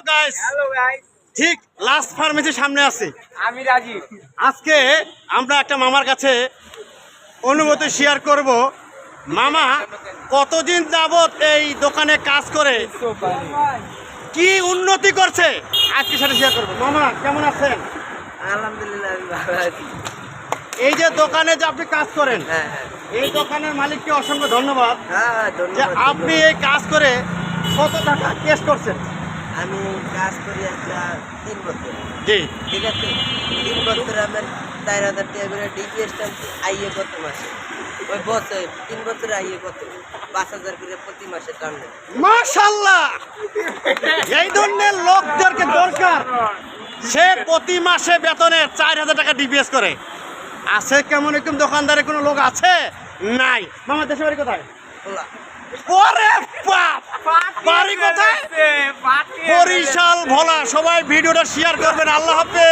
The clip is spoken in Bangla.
গাইস, ঠিক লাস্ট ফার্মেসির সামনে আছি। আমি রাজি। আজকে আমরা একটা মামার কাছে অনুভূতি শেয়ার করব। মামা কতদিন যাবত এই দোকানে কাজ করে কি উন্নতি করছে আজকে সেটা শেয়ার করবো। মামা কেমন আছেন? আলহামদুলিল্লাহ আমি ভালো আছি। এই যে দোকানে যে আপনি কাজ করেন, হ্যাঁ হ্যাঁ এই দোকানের মালিককে অসংখ্য ধন্যবাদ হ্যাঁ যে ধন্যবাদ। আপনি এই কাজ করে কত টাকা কেস করছেন। আমি কাজ করি একটা 3 বছর, জি ঠিক আছে। 3 বছর আমার 4,000 টাকা করে ডিপিএস আইয়ে কত মাসে, ওই বছর 3 বছর আইয়ে কত 5,000 করে প্রতি মাসে টানে। মাশাআল্লাহ, এই ধরনের লোকদেরকে দরকার। সে প্রতি মাসে বেতনে 4,000 টাকা ডিপিএস করে। আছে কেমন এরকম দোকানদারের কোনো লোক আছে? নাই। মামা দেশের বাড়ি কোথায়? খোলা ওরে বাপ, বাড়ি কোথায়? বরিশাল ভোলা। সবাই ভিডিওটা শেয়ার করবেন। আল্লাহ হাফেজ।